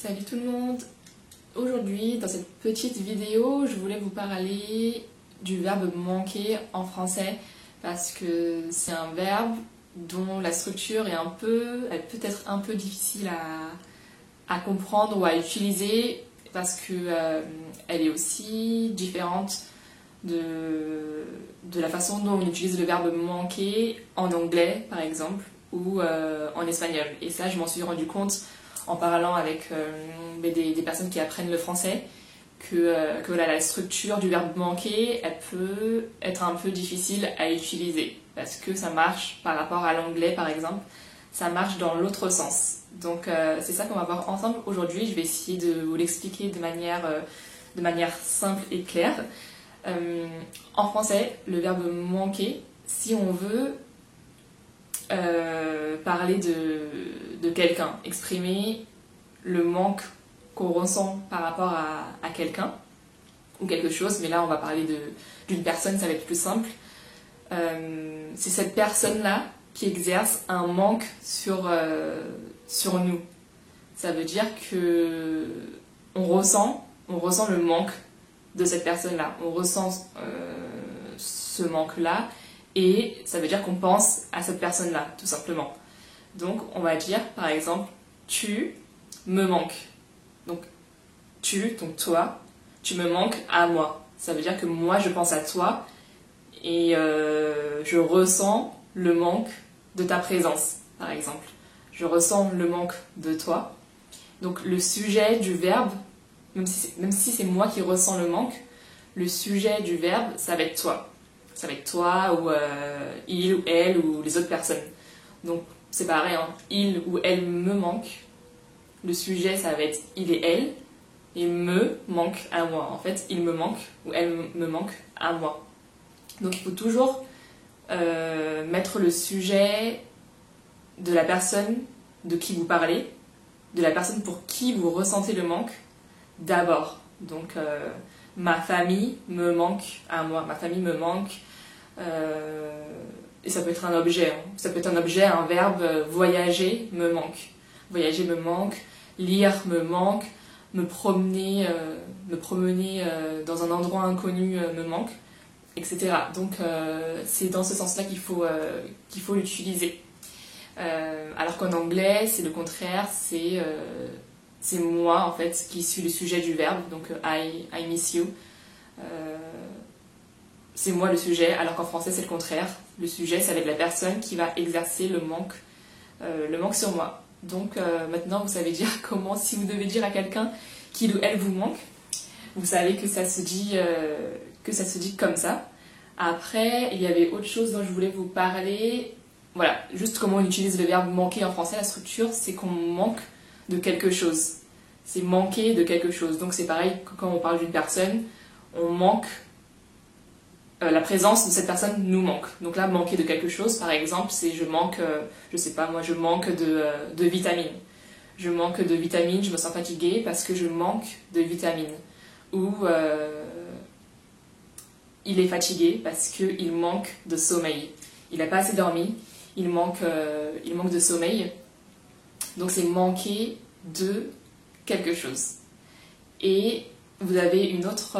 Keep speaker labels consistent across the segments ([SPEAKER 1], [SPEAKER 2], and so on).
[SPEAKER 1] Salut tout le monde! Aujourd'hui, dans cette petite vidéo, je voulais vous parler du verbe manquer en français parce que c'est un verbe dont la structure est elle peut être un peu difficile à comprendre ou à utiliser parce que elle est aussi différente de la façon dont on utilise le verbe manquer en anglais par exemple ou en espagnol. Et ça, je m'en suis rendu compte en parlant avec des personnes qui apprennent le français, que voilà, la structure du verbe manquer, elle peut être un peu difficile à utiliser, parce que ça marche par rapport à l'anglais par exemple, ça marche dans l'autre sens. Donc c'est ça qu'on va voir ensemble aujourd'hui. Je vais essayer de vous l'expliquer de manière simple et claire. En français, le verbe manquer, si on veut parler de quelqu'un, exprimer le manque qu'on ressent par rapport à quelqu'un ou quelque chose, mais là on va parler d'une personne, ça va être plus simple. C'est cette personne-là qui exerce un manque sur nous. Ça veut dire que on ressent le manque de cette personne-là, on ressent ce manque-là. Et ça veut dire qu'on pense à cette personne-là, tout simplement. Donc, on va dire, par exemple, tu me manques. Donc, donc toi, tu me manques à moi. Ça veut dire que moi, je pense à toi et je ressens le manque de ta présence, par exemple. Je ressens le manque de toi. Donc, le sujet du verbe, même si c'est moi qui ressens le manque, le sujet du verbe, ça va être toi. Ça va être toi ou il ou elle ou les autres personnes. Donc c'est pareil, hein. Il ou elle me manque. Le sujet, ça va être il et elle. Et me manque à moi. En fait, il me manque ou elle me manque à moi. Donc il faut toujours mettre le sujet de la personne de qui vous parlez, de la personne pour qui vous ressentez le manque, d'abord. Donc ma famille me manque à moi. Ma famille me manque. Et ça peut être un objet, hein. Ça peut être un objet, un verbe. Voyager me manque. Voyager me manque. Lire me manque. Me promener dans un endroit inconnu me manque, etc. Donc c'est dans ce sens-là qu'il faut l'utiliser. Alors qu'en anglais, c'est le contraire. C'est moi en fait qui suis le sujet du verbe. Donc I miss you. C'est moi le sujet, alors qu'en français c'est le contraire. Le sujet, ça va être la personne qui va exercer le manque sur moi. Donc maintenant vous savez dire comment, si vous devez dire à quelqu'un qu'il ou elle vous manque, vous savez que ça se dit comme ça. Après, il y avait autre chose dont je voulais vous parler. Voilà, juste comment on utilise le verbe manquer en français. La structure, c'est qu'on manque de quelque chose. C'est manquer de quelque chose. Donc c'est pareil que quand on parle d'une personne, on manque. La présence de cette personne nous manque. Donc là, manquer de quelque chose, par exemple, c'est je manque, je sais pas, moi je manque de vitamines. Je manque de vitamines, je me sens fatiguée parce que je manque de vitamines. Ou il est fatigué parce qu'il manque de sommeil. Il n'a pas assez dormi, il manque de sommeil. Donc c'est manquer de quelque chose. Et vous avez une autre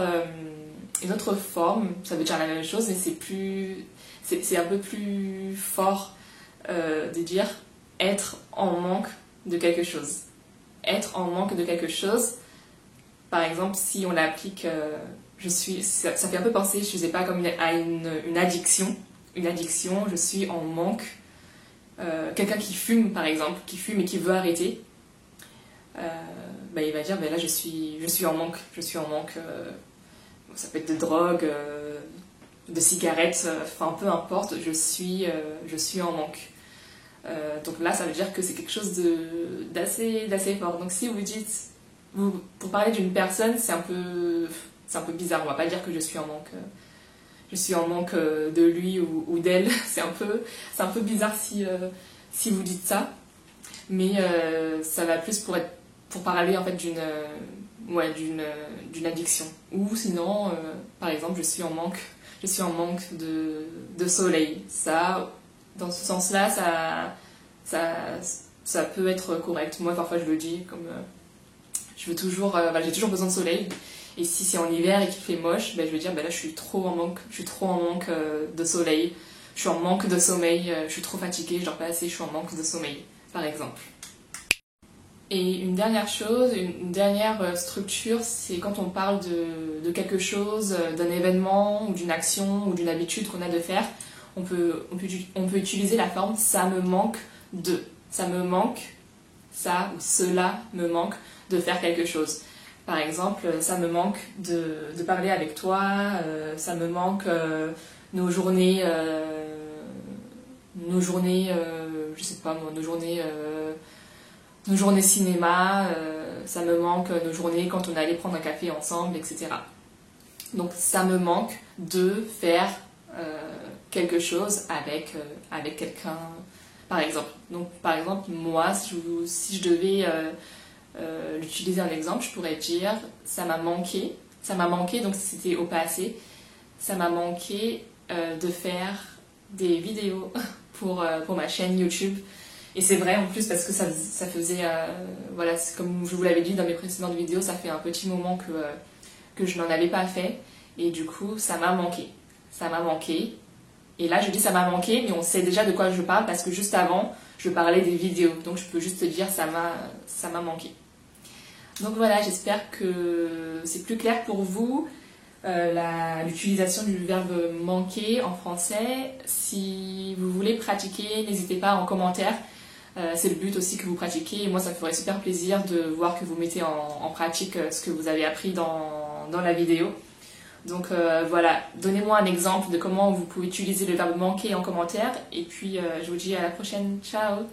[SPEAKER 1] forme, ça veut dire la même chose, mais c'est un peu plus fort de dire être en manque de quelque chose. Être en manque de quelque chose, par exemple, si on l'applique, ça fait un peu penser, je sais pas, comme à une addiction. Une addiction, je suis en manque. Quelqu'un qui fume, par exemple, qui fume et qui veut arrêter, il va dire, là je suis en manque. Je suis en manque. Ça peut être de drogue, de cigarettes, enfin peu importe, je suis en manque. Donc là, ça veut dire que c'est quelque chose d'assez fort. Donc si vous dites, pour parler d'une personne, c'est un peu bizarre. On va pas dire que je suis en manque de lui ou d'elle. C'est un peu bizarre si vous dites ça. Mais ça va plus pour parler en fait d'une addiction. Ou sinon, par exemple, je suis en manque de soleil. Ça, dans ce sens-là, ça peut être correct. Moi, parfois, je le dis j'ai toujours besoin de soleil. Et si c'est en hiver et qu'il fait moche, je vais dire là je suis trop en manque, de soleil, je suis en manque de sommeil, je suis trop fatiguée, je dors pas assez, je suis en manque de sommeil, par exemple. Et une dernière chose, une dernière structure, c'est quand on parle de quelque chose, d'un événement ou d'une action ou d'une habitude qu'on a de faire, on peut utiliser la forme ça me manque de. Ça me manque, ça ou cela me manque de faire quelque chose. Par exemple, ça me manque de parler avec toi, ça me manque nos journées, je sais pas moi, nos journées cinéma, ça me manque nos journées quand on allait prendre un café ensemble, etc. Donc ça me manque de faire quelque chose avec quelqu'un, par exemple. Donc par exemple, moi, si je devais l'utiliser en exemple, je pourrais dire ça m'a manqué, donc c'était au passé, ça m'a manqué de faire des vidéos pour ma chaîne YouTube. Et c'est vrai en plus parce que ça faisait, voilà, comme je vous l'avais dit dans mes précédentes vidéos, ça fait un petit moment que je n'en avais pas fait. Et du coup, ça m'a manqué. Ça m'a manqué. Et là, je dis ça m'a manqué, mais on sait déjà de quoi je parle parce que juste avant, je parlais des vidéos. Donc je peux juste dire ça m'a manqué. Donc voilà, j'espère que c'est plus clair pour vous. L'utilisation du verbe manquer en français. Si vous voulez pratiquer, n'hésitez pas en commentaire. C'est le but aussi que vous pratiquiez et moi ça me ferait super plaisir de voir que vous mettez en pratique ce que vous avez appris dans la vidéo. Donc voilà, donnez-moi un exemple de comment vous pouvez utiliser le verbe manquer en commentaire et puis je vous dis à la prochaine, ciao!